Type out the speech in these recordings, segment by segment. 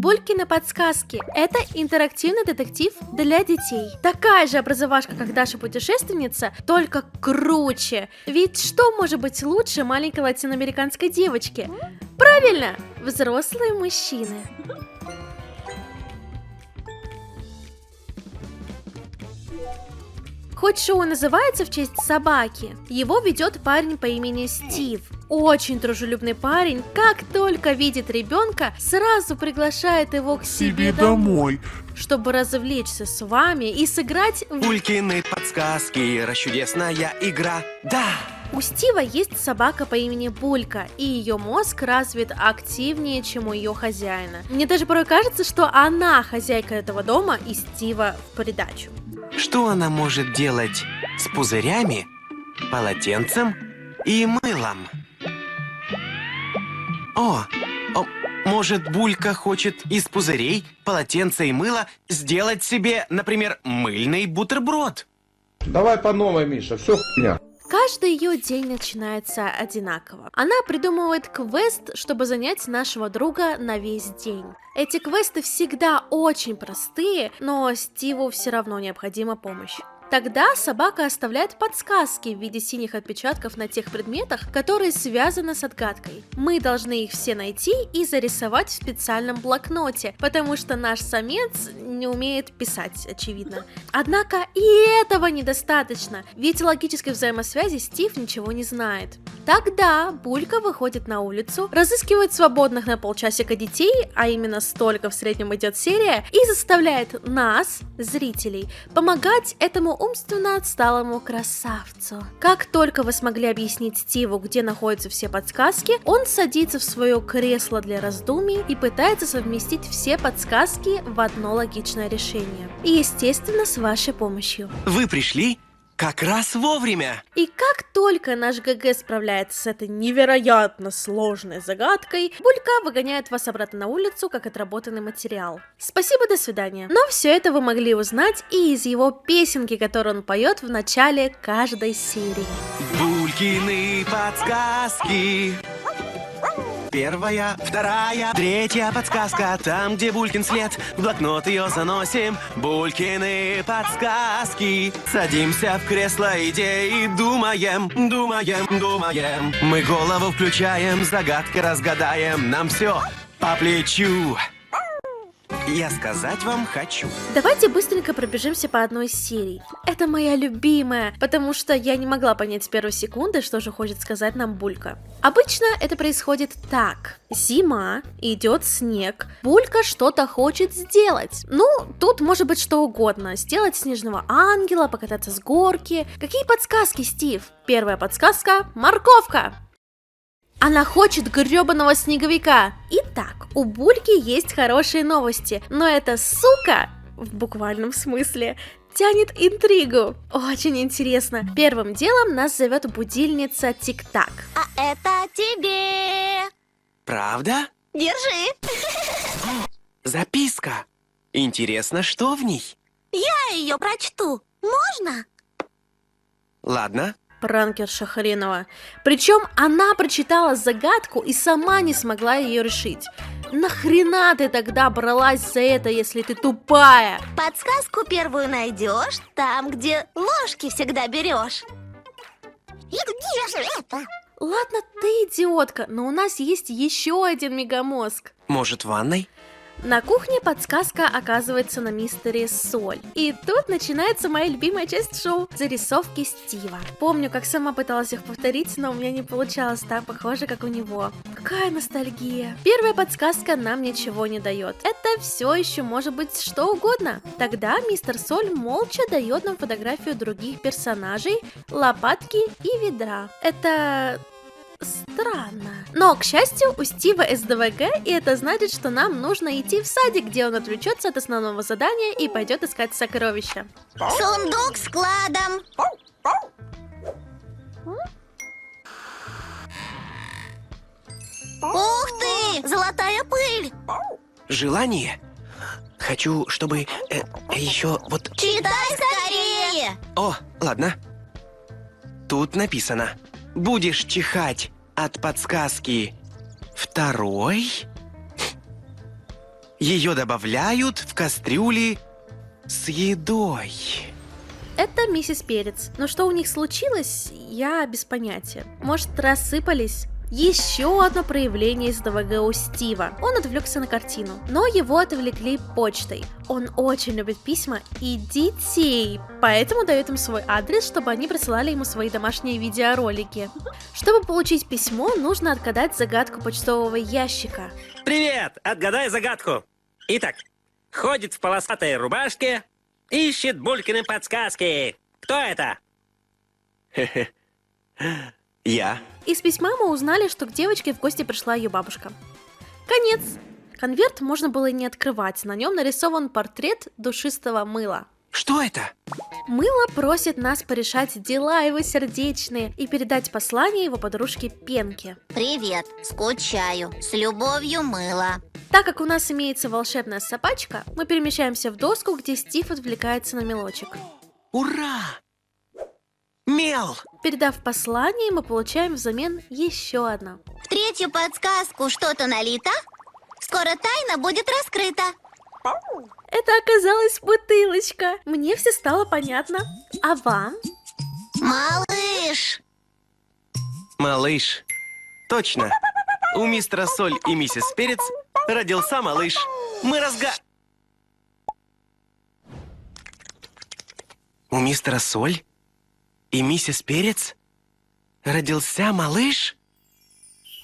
Булькины подсказки – это интерактивный детектив для детей. Такая же образовашка, как Даша путешественница, только круче. Ведь что может быть лучше маленькой латиноамериканской девочки? Правильно, взрослые мужчины. Хоть шоу называется в честь собаки, его ведет парень по имени Стив. Очень дружелюбный парень, как только видит ребенка, сразу приглашает его к себе домой, чтобы развлечься с вами и сыграть в Булькины подсказки, расчудесная игра, да! У Стива есть собака по имени Булька, и ее мозг развит активнее, чем у ее хозяина. Мне даже порой кажется, что она хозяйка этого дома и Стива в придачу. Что она может делать с пузырями, полотенцем и мылом? Может, Булька хочет из пузырей, полотенца и мыла сделать себе, например, мыльный бутерброд? Давай по новой, Миша, все хуйня. Каждый ее день начинается одинаково. Она придумывает квест, чтобы занять нашего друга на весь день. Эти квесты всегда очень простые, но Стиву все равно необходима помощь. Тогда собака оставляет подсказки в виде синих отпечатков на тех предметах, которые связаны с отгадкой. Мы должны их все найти и зарисовать в специальном блокноте, потому что наш самец не умеет писать, очевидно. Однако и этого недостаточно, ведь о логической взаимосвязи Стив ничего не знает. Тогда Булька выходит на улицу, разыскивает свободных на полчасика детей, а именно столько в среднем идет серия, и заставляет нас, зрителей, помогать этому умственно отсталому красавцу. Как только вы смогли объяснить Стиву, где находятся все подсказки, он садится в свое кресло для раздумий и пытается совместить все подсказки в одно логичное решение. И, естественно, с вашей помощью. Вы пришли как раз вовремя. И как только наш ГГ справляется с этой невероятно сложной загадкой, Булька выгоняет вас обратно на улицу, как отработанный материал. Спасибо, до свидания. Но все это вы могли узнать и из его песенки, которую он поет в начале каждой серии. Булькины подсказки. Первая, вторая, третья подсказка. Там, где Булькин след, в блокнот ее заносим. Булькины подсказки. Садимся в кресло идеи, думаем, думаем, думаем. Мы голову включаем, загадки разгадаем. Нам все по плечу. Я сказать вам хочу. Давайте быстренько пробежимся по одной из серий. Это моя любимая, потому что я не могла понять с первой секунды, что же хочет сказать нам Булька. Обычно это происходит так. Зима, идет снег, Булька что-то хочет сделать. Ну, тут может быть что угодно. Сделать снежного ангела, покататься с горки. Какие подсказки, Стив? Первая подсказка – морковка. Она хочет гребаного снеговика. Итак, у Бульки есть хорошие новости, но эта сука, в буквальном смысле, тянет интригу. Очень интересно. Первым делом нас зовет будильница Тик-Так. А это тебе. Правда? Держи. Записка. Интересно, что в ней? Я ее прочту. Можно? Ладно. Пранкерша хренова. Причем она прочитала загадку и сама не смогла ее решить. Нахрена ты тогда бралась за это, если ты тупая? Подсказку первую найдешь там, где ложки всегда берешь. И где же это? Ладно, ты идиотка, но у нас есть еще один мегамозг. Может, в ванной? На кухне подсказка оказывается на мистере Соль. И тут начинается моя любимая часть шоу – зарисовки Стива. Помню, как сама пыталась их повторить, но у меня не получалось так похоже, как у него. Какая ностальгия. Первая подсказка нам ничего не дает. Это все еще может быть что угодно. Тогда мистер Соль молча дает нам фотографию других персонажей, лопатки и ведра. Это... странно. Но, к счастью, у Стива СДВГ, и это значит, что нам нужно идти в садик, где он отвлечется от основного задания и пойдет искать сокровища. Сундук с кладом. Ух ты! Золотая пыль! Желание? Хочу, чтобы еще вот... Читай скорее! О, ладно. Тут написано: будешь чихать от подсказки. Второй. Ее добавляют в кастрюли с едой. Это миссис Перец. Но что у них случилось, я без понятия. Может, рассыпались? Еще одно проявление из ДВГ у Стива. Он отвлекся на картину, но его отвлекли почтой. Он очень любит письма и детей, поэтому дает им свой адрес, чтобы они присылали ему свои домашние видеоролики. Чтобы получить письмо, нужно отгадать загадку почтового ящика. Привет! Отгадай загадку. Итак, ходит в полосатой рубашке, ищет Булькины подсказки. Кто это? Я. Из письма мы узнали, что к девочке в гости пришла ее бабушка. Конец. Конверт можно было и не открывать, на нем нарисован портрет душистого мыла. Что это? Мыло просит нас порешать дела его сердечные и передать послание его подружке Пенке. Привет, скучаю. С любовью, Мыло. Так как у нас имеется волшебная собачка, мы перемещаемся в доску, где Стив отвлекается на мелочек. Ура! Мел! Передав послание, мы получаем взамен еще одно. В третью подсказку что-то налито. Скоро тайна будет раскрыта. Это оказалась бутылочка. Мне все стало понятно. А вам? Малыш! Малыш. Точно. У мистера Соль и миссис Перец родился малыш. Мы У мистера Соль и миссис Перец родился малыш?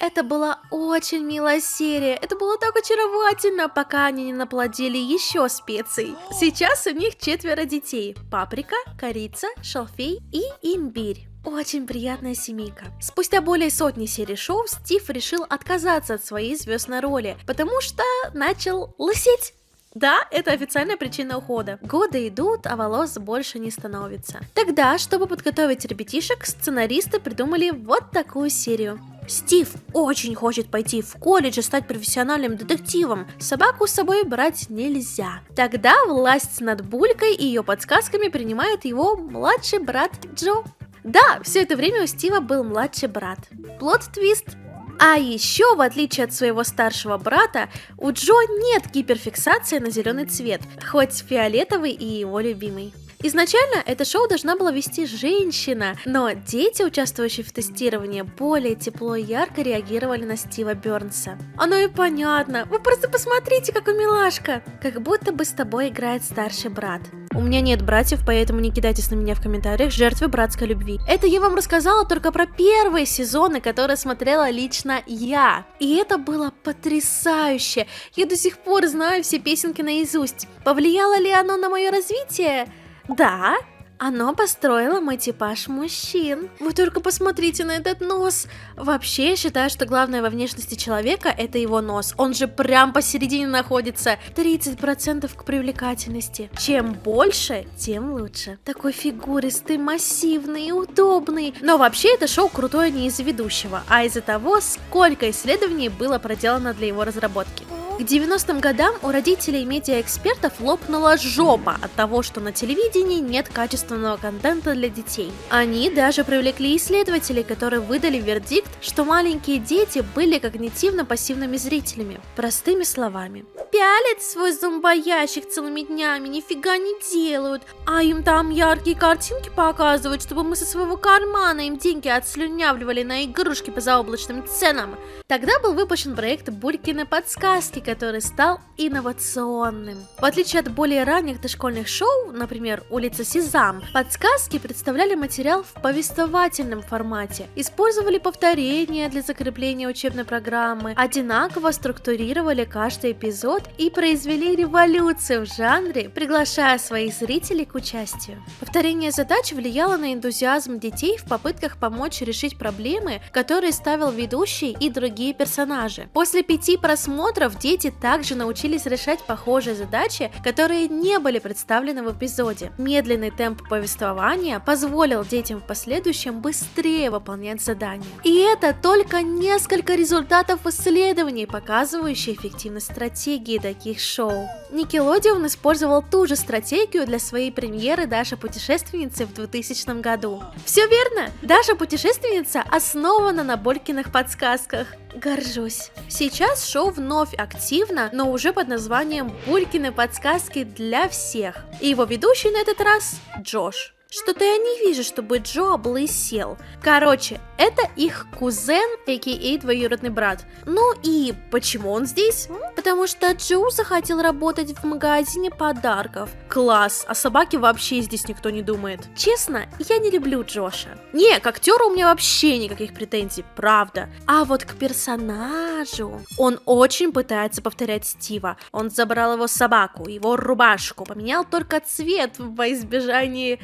Это была очень милая серия. Это было так очаровательно, пока они не наплодили еще специй. Сейчас у них 4 детей. Паприка, корица, шалфей и имбирь. Очень приятная семейка. Спустя более сотни серий шоу Стив решил отказаться от своей звездной роли, потому что начал лысеть. Да, это официальная причина ухода. Годы идут, а волос больше не становится. Тогда, чтобы подготовить ребятишек, сценаристы придумали вот такую серию. Стив очень хочет пойти в колледж и стать профессиональным детективом. Собаку с собой брать нельзя. Тогда власть над Булькой и ее подсказками принимает его младший брат Джо. Да, все это время у Стива был младший брат. Плот-твист. А еще, в отличие от своего старшего брата, у Джо нет гиперфиксации на зеленый цвет, хоть фиолетовый и его любимый. Изначально это шоу должна была вести женщина, но дети, участвующие в тестировании, более тепло и ярко реагировали на Стива Бернса. Оно и понятно, вы просто посмотрите, какой милашка! Как будто бы с тобой играет старший брат. У меня нет братьев, поэтому не кидайтесь на меня в комментариях, жертвы братской любви. Это я вам рассказала только про первые сезоны, которые смотрела лично я. И это было потрясающе. Я до сих пор знаю все песенки наизусть. Повлияло ли оно на мое развитие? Да, оно построило мой типаж мужчин. Вы только посмотрите на этот нос. Вообще, я считаю, что главное во внешности человека – это его нос. Он же прям посередине находится. 30% к привлекательности. Чем больше, тем лучше. Такой фигуристый, массивный и удобный. Но вообще, это шоу крутое не из-за ведущего, а из-за того, сколько исследований было проделано для его разработки. К 90-м годам у родителей и медиаэкспертов лопнула жопа от того, что на телевидении нет качественного контента для детей. Они даже привлекли исследователей, которые выдали вердикт, что маленькие дети были когнитивно-пассивными зрителями. Простыми словами. Пялят свой зомбоящик целыми днями, нифига не делают, а им там яркие картинки показывают, чтобы мы со своего кармана им деньги отслюнявливали на игрушки по заоблачным ценам. Тогда был выпущен проект «Булькины подсказки», который стал инновационным. В отличие от более ранних дошкольных шоу, например, «Улица Сезам», подсказки представляли материал в повествовательном формате, использовали повторения для закрепления учебной программы, одинаково структурировали каждый эпизод и произвели революцию в жанре, приглашая своих зрителей к участию. Повторение задач влияло на энтузиазм детей в попытках помочь решить проблемы, которые ставил ведущий и другие персонажи. После 5 просмотров дети также научились решать похожие задачи, которые не были представлены в эпизоде. Медленный темп повествования позволил детям в последующем быстрее выполнять задания. И это только несколько результатов исследований, показывающих эффективность стратегии таких шоу. Nickelodeon использовал ту же стратегию для своей премьеры «Даша путешественницы» в 2000 году. Все верно! «Даша путешественница» основана на Булькиных подсказках. Горжусь. Сейчас шоу вновь активно, но уже под названием «Булькины подсказки для всех». И его ведущий на этот раз Джош. Что-то я не вижу, чтобы Джо облысел. Короче, это их кузен, а.к.а. двоюродный брат. Ну и почему он здесь? Потому что Джо захотел работать в магазине подарков. Класс, о собаке вообще здесь никто не думает. Честно, я не люблю Джоша. Не, к актеру у меня вообще никаких претензий, правда. А вот к персонажу. Он очень пытается повторять Стива. Он забрал его собаку, его рубашку, поменял только цвет во избежание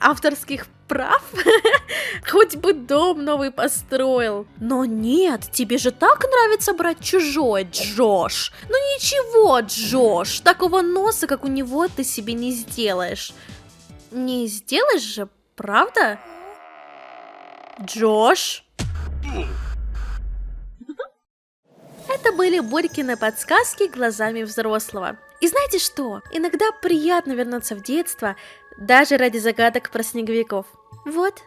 авторских прав? Хоть бы дом новый построил. Но нет, тебе же так нравится брать чужое, Джош. Ну ничего, Джош, такого носа, как у него, ты себе не сделаешь. Не сделаешь же, правда? Джош? Это были Булькины подсказки глазами взрослого. И знаете что? Иногда приятно вернуться в детство, даже ради загадок про снеговиков. Вот,